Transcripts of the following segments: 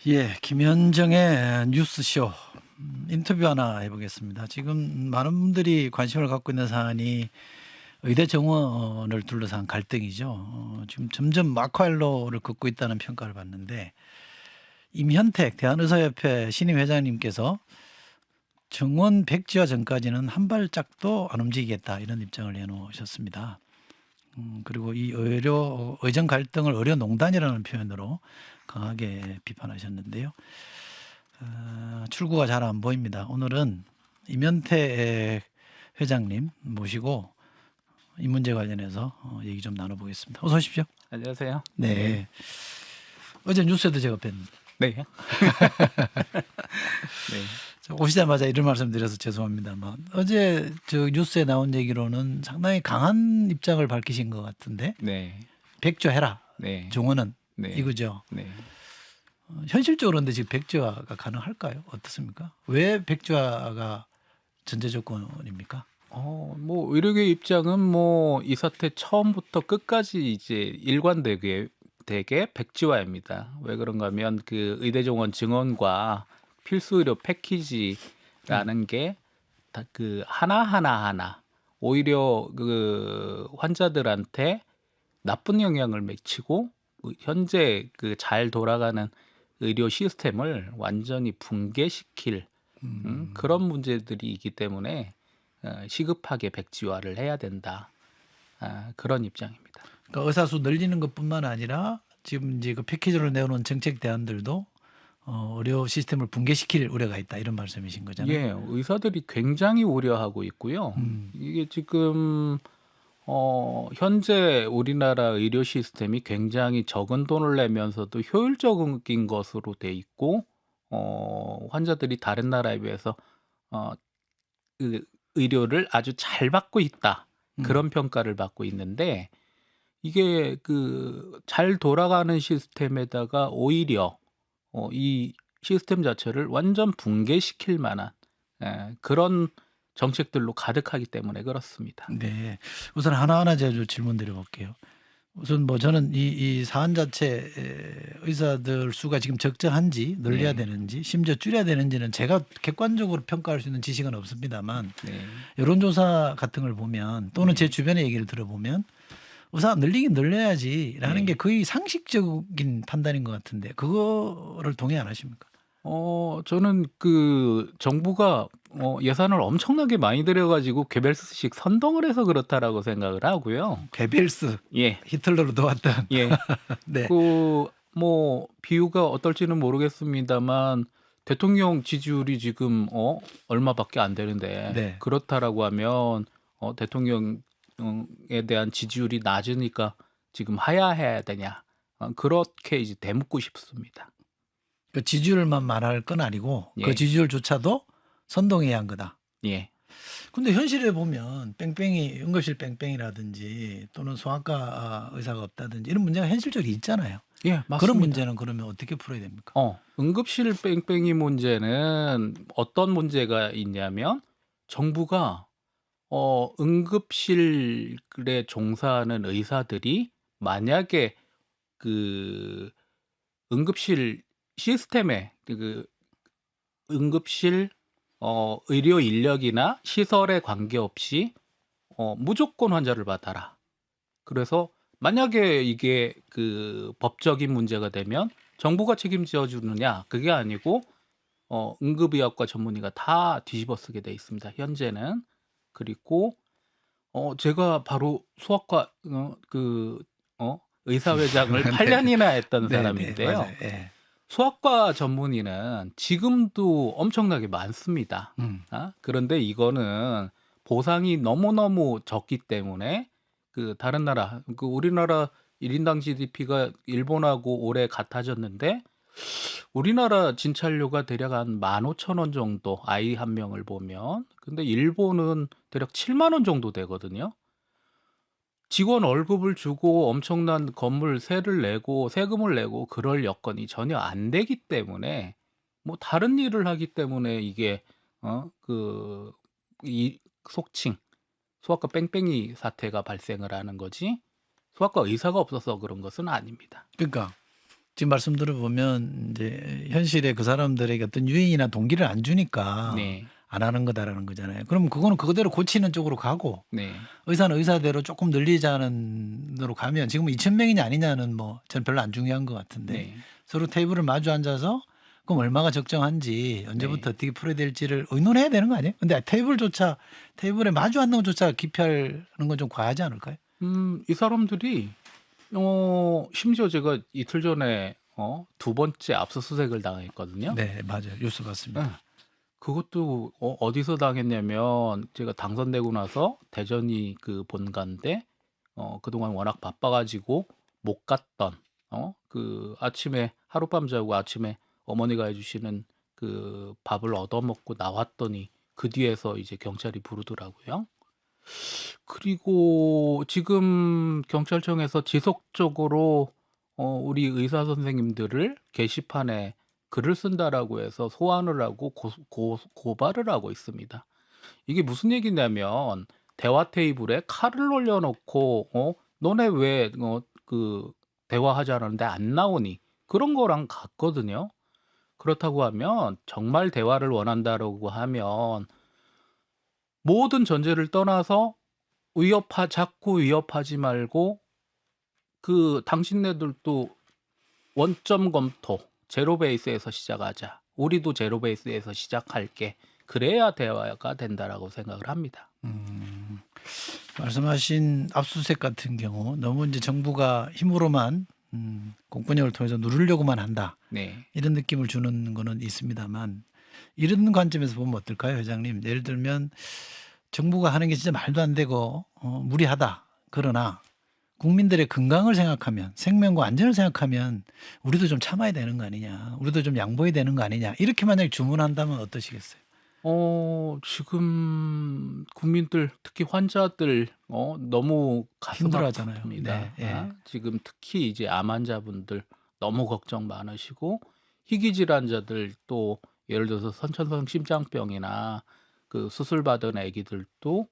예, 김현정의 뉴스쇼 인터뷰 하나 해보겠습니다. 지금 많은 분들이 관심을 갖고 있는 사안이 의대 정원을 둘러싼 갈등이죠. 지금 점점 막활로를 긋고 있다는 평가를 받는데 임현택 대한의사협회 신임 회장님께서 정원 백지화 전까지는 한 발짝도 안 움직이겠다 이런 입장을 내놓으셨습니다. 그리고 이 의정 갈등을 의료농단이라는 표현으로 강하게 비판하셨는데요. 출구가 잘 안 보입니다. 오늘은 임현태 회장님 모시고 이 문제 관련해서 얘기 좀 나눠보겠습니다. 어서 오십시오. 안녕하세요. 네. 어제 뉴스에도 제가 뵀는데 네. 네. 오시자마자 이런 말씀 드려서 죄송합니다만 어제 저 뉴스에 나온 얘기로는 상당히 강한 입장을 밝히신 것 같은데 네. 백조해라. 네. 정원은 네. 이거죠. 네. 현실적으로 근데 지금 백지화가 가능할까요? 어떻습니까? 왜 백지화가 전제 조건입니까? 뭐 의료계 입장은 뭐 이 사태 처음부터 끝까지 이제 일관되게 백지화입니다. 왜 그런가 하면 그 의대 정원 증원과 필수 의료 패키지라는 게 다 그 하나 오히려 그 환자들한테 나쁜 영향을 미치고 현재 그 잘 돌아가는 의료 시스템을 완전히 붕괴시킬 그런 문제들이 있기 때문에 시급하게 백지화를 해야 된다. 그런 입장입니다. 그러니까 의사 수 늘리는 것뿐만 아니라 지금 이제 그 패키지로 내놓은 정책 대안들도 의료 시스템을 붕괴시킬 우려가 있다 이런 말씀이신 거잖아요. 예, 의사들이 굉장히 우려하고 있고요. 이게 지금 현재 우리나라 의료 시스템이 굉장히 적은 돈을 내면서도 효율적인 것으로 돼 있고, 환자들이 다른 나라에 비해서 어, 그 의료를 아주 잘 받고 있다. 그런 평가를 받고 있는데, 이게 그 잘 돌아가는 시스템에다가 오히려 이 시스템 자체를 완전 붕괴시킬 만한 그런 정책들로 가득하기 때문에 그렇습니다. 네. 우선 하나하나 제가 좀 질문 드려볼게요. 우선 뭐 저는 이 사안 자체 의사들 수가 지금 적정한지 늘려야 네. 되는지 심지어 줄여야 되는지는 제가 객관적으로 평가할 수 있는 지식은 없습니다만 네. 여론조사 같은 걸 보면 또는 제 네. 주변의 얘기를 들어보면 의사 늘리긴 늘려야지라는 네. 게 거의 상식적인 판단인 것 같은데 그거를 동의 안 하십니까? 저는 그 정부가 예산을 엄청나게 많이 들여가지고 개별수씩 선동을 해서 그렇다라고 생각을 하고요. 베벨스 예, 히틀러로 도왔던 예. 네. 그 뭐 비유가 어떨지는 모르겠습니다만 대통령 지지율이 지금 얼마밖에 안 되는데 네. 그렇다라고 하면 대통령에 대한 지지율이 낮으니까 지금 하야해야 되냐? 그렇게 이제 되묻고 싶습니다. 그 지지율만 말할 건 아니고 예. 그 지지율조차도 선동해야 한 거다. 예. 근데 현실에 보면 뺑뺑이 응급실 뺑뺑이라든지 또는 소아과 의사가 없다든지 이런 문제가 현실적으로 있잖아요. 예, 맞습니다. 그런 문제는 그러면 어떻게 풀어야 됩니까? 응급실 뺑뺑이 문제는 어떤 문제가 있냐면 정부가 응급실에 종사하는 의사들이 만약에 그 응급실 시스템에 그 응급실 의료 인력이나 시설에 관계없이 무조건 환자를 받아라. 그래서 만약에 이게 그 법적인 문제가 되면 정부가 책임져 주느냐? 그게 아니고 응급의학과 전문의가 다 뒤집어쓰게 돼 있습니다. 현재는. 그리고 제가 바로 소아과 의사회장을 8년이나 했던 네, 사람인데요. 맞아요. 예. 소아과 전문의는 지금도 엄청나게 많습니다. 그런데 이거는 보상이 너무너무 적기 때문에 그 다른 나라, 그 우리나라 1인당 GDP가 일본하고 올해 같아졌는데 우리나라 진찰료가 대략 한 15,000원 정도 아이 한 명을 보면 근데 일본은 대략 7만 원 정도 되거든요. 직원 월급을 주고 엄청난 건물 세를 내고 세금을 내고 그럴 여건이 전혀 안 되기 때문에 뭐 다른 일을 하기 때문에 이게 이 속칭 소아과 뺑뺑이 사태가 발생을 하는 거지 소아과 의사가 없어서 그런 것은 아닙니다. 그러니까 지금 말씀 들어보면 이제 현실에 그 사람들에게 어떤 유인이나 동기를 안 주니까 네. 안 하는 거다라는 거잖아요. 그럼 그거는 그대로 고치는 쪽으로 가고 네. 의사는 의사대로 조금 늘리자는 대로 가면 지금 2,000명이냐 아니냐는 뭐 저는 별로 안 중요한 것 같은데 네. 서로 테이블을 마주 앉아서 그럼 얼마가 적정한지 언제부터 어떻게 풀어야 될지를 의논해야 되는 거 아니에요? 근데 테이블에 마주 앉는 것조차 기피하는 건 좀 과하지 않을까요? 이 사람들이 심지어 제가 이틀 전에 두 번째 압수수색을 당했거든요. 네, 맞아요. 뉴스 봤습니다. 네. 그것도 어디서 당했냐면 제가 당선되고 나서 대전이 그 본가인데 그동안 워낙 바빠가지고 못 갔던 그 아침에 하룻밤 자고 아침에 어머니가 해주시는 그 밥을 얻어먹고 나왔더니 그 뒤에서 이제 경찰이 부르더라고요. 그리고 지금 경찰청에서 지속적으로 우리 의사 선생님들을 게시판에 글을 쓴다라고 해서 소환을 하고 고발을 하고 있습니다. 이게 무슨 얘기냐면 대화 테이블에 칼을 올려놓고 너네 왜 그 대화하지 않았는데 안 나오니? 그런 거랑 같거든요. 그렇다고 하면 정말 대화를 원한다라고 하면 모든 전제를 떠나서 자꾸 위협하지 말고 그 당신네들도 원점 검토, 제로 베이스에서 시작하자. 우리도 제로 베이스에서 시작할게. 그래야 대화가 된다라고 생각을 합니다. 말씀하신 압수수색 같은 경우 너무 이제 정부가 힘으로만 공권력을 통해서 누르려고만 한다. 네. 이런 느낌을 주는 거는 있습니다만 이런 관점에서 보면 어떨까요, 회장님? 예를 들면 정부가 하는 게 진짜 말도 안 되고 무리하다. 그러나 국민들의 건강을 생각하면 생명과 안전을 생각하면 우리도 좀 참아야 되는 거 아니냐. 우리도 좀 양보해야 되는 거 아니냐. 이렇게 만약에 주문한다면 어떠시겠어요? 지금 국민들 특히 환자들 너무 가슴 힘들어하잖아요. 아픕니다. 네, 예. 지금 특히 이제 암 환자분들 너무 걱정 많으시고 희귀 질환자들 또 예를 들어서 선천성 심장병이나 그 수술 받은 아기들도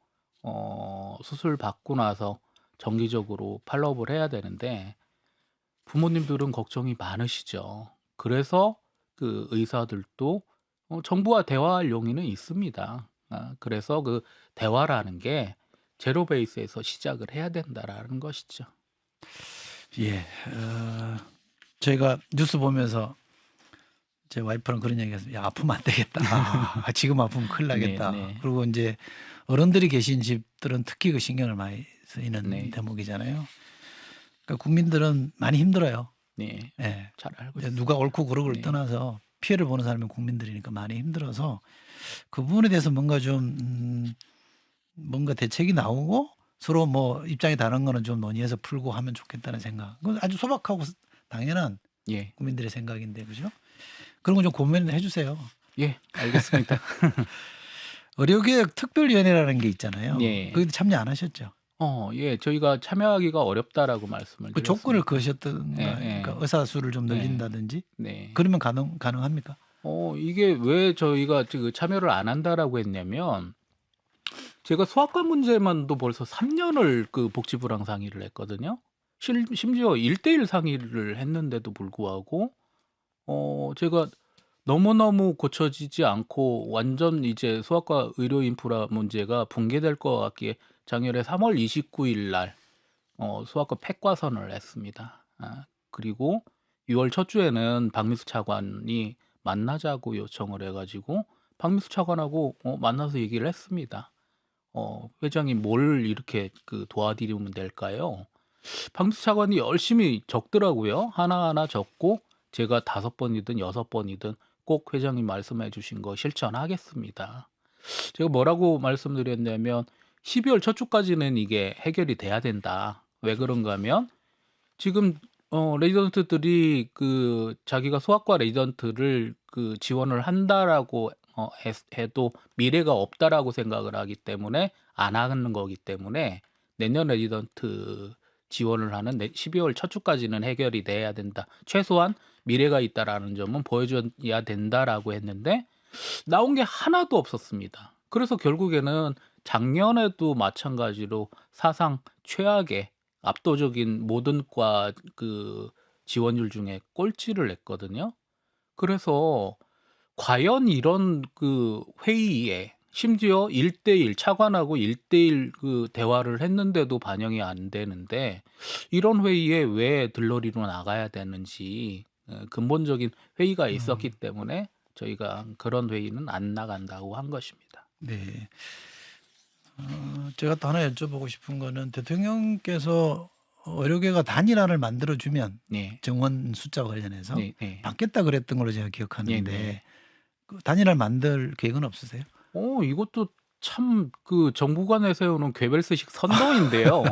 수술 받고 나서 정기적으로 팔로우업을 해야 되는데 부모님들은 걱정이 많으시죠. 그래서 그 의사들도 정부와 대화할 용의는 있습니다. 그래서 그 대화라는 게 제로 베이스에서 시작을 해야 된다라는 것이죠. 예. 저희가 뉴스 보면서 제 와이프랑 그런 얘기했어요. 야, 아프면 안 되겠다. 지금 아프면 큰일 나겠다. 네, 네. 그리고 이제 어른들이 계신 집들은 특히 그 신경을 많이 쓰이는 네. 대목이잖아요. 그러니까 국민들은 많이 힘들어요. 네, 예. 잘 알고 이제 있습니다. 누가 옳고 그르고를 네. 떠나서 피해를 보는 사람이 국민들이니까 많이 힘들어서 그 부분에 대해서 뭔가 좀 뭔가 대책이 나오고 서로 뭐 입장이 다른 거는 좀 논의해서 풀고 하면 좋겠다는 생각. 그건 아주 소박하고 당연한 예, 국민들의 생각인데 그죠? 그런 거 좀 고민해 주세요. 예, 알겠습니다. 의료개혁 특별위원회라는 게 있잖아요. 예. 거기 참여 안 하셨죠? 예, 저희가 참여하기가 어렵다라고 말씀을 그 드렸습니다. 조건을 거셨던가, 예, 예. 그러니까 의사 수를 좀 네. 늘린다든지. 네. 그러면 가능합니까? 이게 왜 저희가 지금 참여를 안 한다라고 했냐면 제가 소아과 문제만도 벌써 3년을 그 복지부랑 상의를 했거든요. 심지어 1대1 상의를 했는데도 불구하고 제가 너무너무 고쳐지지 않고 완전 이제 소아과 의료 인프라 문제가 붕괴될 것 같기에 작년에 3월 29일 날 소아과 폐과선을 했습니다. 그리고 6월 첫 주에는 박미수 차관이 만나자고 요청을 해가지고 박미수 차관하고 만나서 얘기를 했습니다. 회장님 뭘 이렇게 그 도와드리면 될까요? 박미수 차관이 열심히 적더라고요. 하나하나 적고 제가 5번이든 6번이든 꼭 회장님 말씀해 주신 거 실천하겠습니다. 제가 뭐라고 말씀드렸냐면 12월 첫 주까지는 이게 해결이 돼야 된다. 왜 그런가 하면 지금 레지던트들이 그 자기가 소아과 레지던트를 그 지원을 한다라고 해도 미래가 없다라고 생각을 하기 때문에 안 하는 거기 때문에 내년 레지던트 지원을 하는 12월 첫 주까지는 해결이 돼야 된다. 최소한 미래가 있다라는 점은 보여줘야 된다라고 했는데 나온 게 하나도 없었습니다. 그래서 결국에는 작년에도 마찬가지로 사상 최악의 압도적인 모든 과 그 지원율 중에 꼴찌를 냈거든요. 그래서 과연 이런 그 회의에 심지어 1대1 차관하고 1대1 그 대화를 했는데도 반영이 안 되는데 이런 회의에 왜 들러리로 나가야 되는지 근본적인 회의가 있었기 음. 때문에 저희가 그런 회의는 안 나간다고 한 것입니다. 네. 제가 또 하나 여쭤보고 싶은 거는 대통령께서 의료계가 단일화를 만들어 주면 네. 정원 숫자와 관련해서 네, 네. 받겠다 그랬던 걸로 제가 네, 기억하는데 네. 그 단일화를 만들 계획은 없으세요? 이것도 참 그 정부가 내세우는 괴벨스식 선동인데요.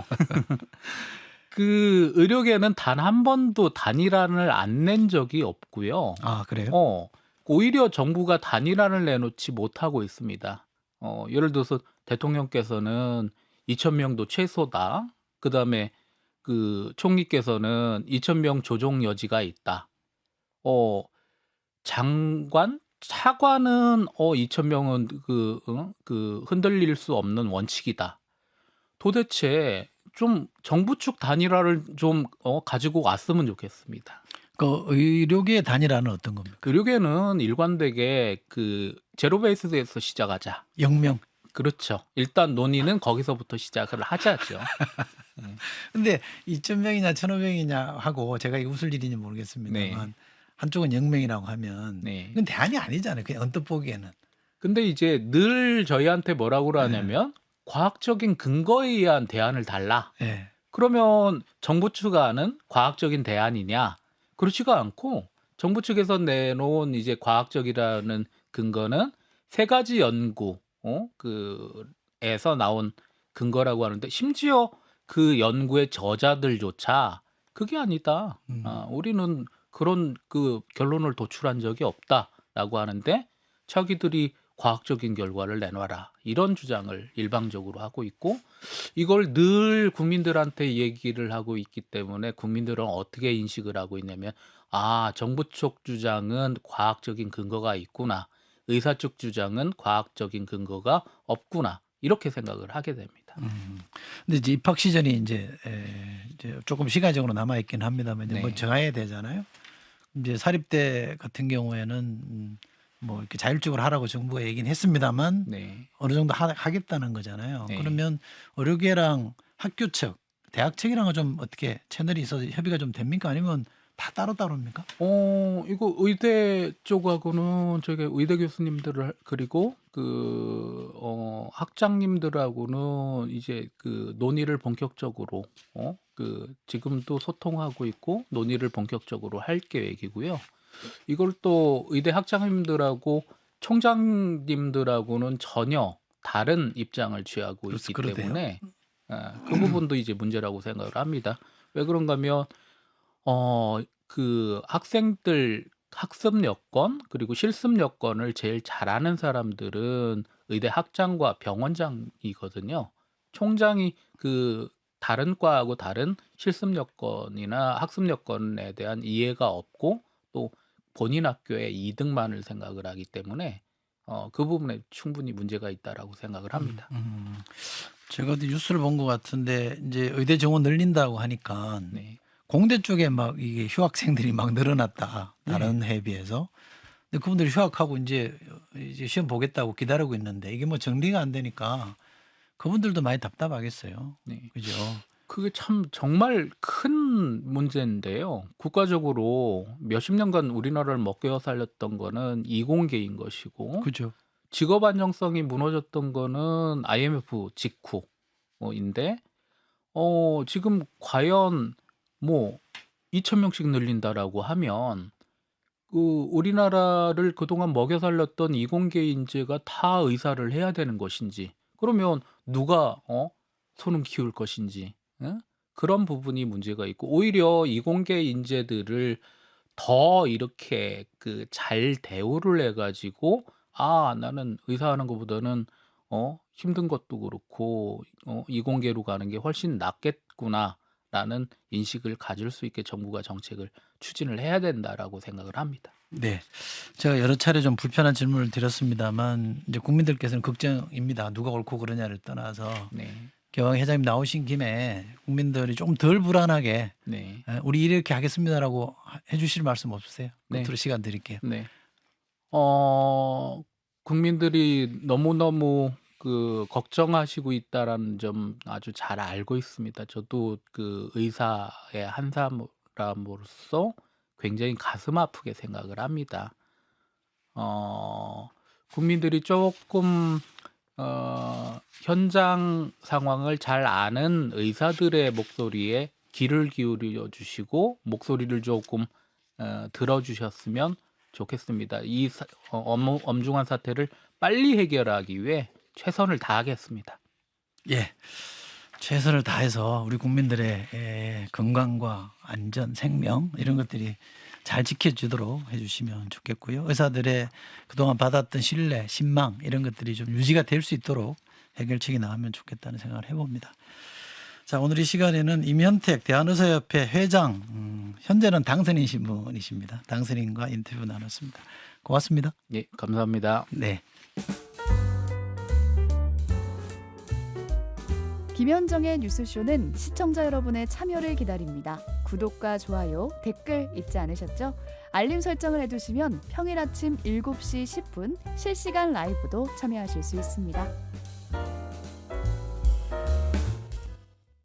그 의료계는 단 한 번도 단일안을 안 낸 적이 없고요. 아, 그래요? 오히려 정부가 단일안을 내놓지 못하고 있습니다. 예를 들어서 대통령께서는 2,000명도 최소다. 그다음에 그 총리께서는 2,000명 조정 여지가 있다. 장관, 차관은 2,000명은 그 흔들릴 수 없는 원칙이다. 도대체 좀 정부 측 단일화를 좀 가지고 왔으면 좋겠습니다. 그 의료계 단일화는 어떤 겁니까? 의료계는 일관되게 그 제로 베이스에서 시작하자. 0명. 그렇죠. 일단 논의는 거기서부터 시작을 하자죠. 근데 2,000명이냐 1,500이냐 하고 제가 이게 웃을 일인지 모르겠습니다만 네. 한쪽은 0명이라고 하면 네. 그건 대안이 아니잖아요. 그냥 언뜻 보기에는. 근데 이제 늘 저희한테 뭐라고 네. 하냐면 과학적인 근거에 의한 대안을 달라. 예. 그러면 정부 측가 하는 과학적인 대안이냐? 그렇지가 않고 정부 측에서 내놓은 이제 과학적이라는 근거는 세 가지 연구, 그에서 나온 근거라고 하는데 심지어 그 연구의 저자들조차 그게 아니다. 우리는 그런 그 결론을 도출한 적이 없다라고 하는데 자기들이 과학적인 결과를 내놔라 이런 주장을 일방적으로 하고 있고 이걸 늘 국민들한테 얘기를 하고 있기 때문에 국민들은 어떻게 인식을 하고 있냐면 정부 쪽 주장은 과학적인 근거가 있구나. 의사 쪽 주장은 과학적인 근거가 없구나. 이렇게 생각을 하게 됩니다. 근데 이제 입학 시즌이 이제 조금 시간적으로 남아 있긴 합니다만 이제 뭐 네. 정해야 되잖아요. 이제 사립대 같은 경우에는 뭐 이렇게 자율적으로 하라고 정부가 얘기는 했습니다만 네. 어느 정도 하겠다는 거잖아요. 네. 그러면 의료계랑 학교 측, 대학 측이랑은 좀 어떻게 채널이 있어서 협의가 좀 됩니까? 아니면 다 따로따로입니까? 이거 의대 쪽하고는 저희가 의대 교수님들을 그리고 학장님들하고는 이제 그 논의를 본격적으로 지금도 소통하고 있고 논의를 본격적으로 할 계획이고요. 이걸 또 의대 학장님들하고 총장님들하고는 전혀 다른 입장을 취하고 있기 그러대요. 때문에 그 부분도 이제 문제라고 생각을 합니다. 왜 그런가 하면 그 학생들 학습 여건 그리고 실습 여건을 제일 잘하는 사람들은 의대 학장과 병원장이거든요. 총장이 그 다른 과하고 다른 실습 여건이나 학습 여건에 대한 이해가 없고 또 본인 학교의 이득만을 생각을 하기 때문에 그 부분에 충분히 문제가 있다라고 생각을 합니다. 제가 어디 뉴스를 본 것 같은데 이제 의대 정원 늘린다고 하니까 네. 공대 쪽에 막 이게 휴학생들이 막 늘어났다. 다른 해에 비해서. 근데 그분들이 휴학하고 이제 시험 보겠다고 기다리고 있는데 이게 뭐 정리가 안 되니까 그분들도 많이 답답하겠어요. 네. 그죠? 그게 참 정말 큰 문제인데요. 국가적으로 몇십 년간 우리나라를 먹여 살렸던 거는 이공계인 것이고 그죠? 직업 안정성이 무너졌던 거는 IMF 직후인데 지금 과연 뭐 2,000명씩 늘린다라고 하면 그 우리나라를 그동안 먹여 살렸던 이공계 인재가 다 의사를 해야 되는 것인지 그러면 누가 손을 키울 것인지 그런 부분이 문제가 있고 오히려 이공계 인재들을 더 이렇게 그 잘 대우를 해가지고 나는 의사하는 것보다는 힘든 것도 그렇고 이공계로 가는 게 훨씬 낫겠구나라는 인식을 가질 수 있게 정부가 정책을 추진을 해야 된다라고 생각을 합니다. 네. 제가 여러 차례 좀 불편한 질문을 드렸습니다만 이제 국민들께서는 걱정입니다. 누가 옳고 그러냐를 떠나서 네. 기왕 회장님 나오신 김에 국민들이 좀 덜 불안하게 네. 우리 이렇게 하겠습니다라고 해주실 말씀 없으세요? 네. 끝으로 시간 드릴게요. 네. 국민들이 너무너무 그 걱정하시고 있다라는 점 아주 잘 알고 있습니다. 저도 그 의사의 한 사람으로서 굉장히 가슴 아프게 생각을 합니다. 국민들이 조금 현장 상황을 잘 아는 의사들의 목소리에 귀를 기울여 주시고 목소리를 조금 들어주셨으면 좋겠습니다. 이 엄중한 사태를 빨리 해결하기 위해 최선을 다하겠습니다. 예, 최선을 다해서 우리 국민들의 건강과 안전, 생명 이런 것들이 잘 지켜지도록 해주시면 좋겠고요. 의사들의 그동안 받았던 신뢰, 신망 이런 것들이 좀 유지가 될 수 있도록 해결책이 나오면 좋겠다는 생각을 해봅니다. 자, 오늘 이 시간에는 임현택 대한의사협회 회장, 현재는 당선인신 분이십니다. 당선인과 인터뷰 나눴습니다. 고맙습니다. 예, 감사합니다. 네. 김현정의 뉴스쇼는 시청자 여러분의 참여를 기다립니다. 구독과 좋아요, 댓글 잊지 않으셨죠? 알림 설정을 해두시면 평일 아침 7시 10분 실시간 라이브도 참여하실 수 있습니다.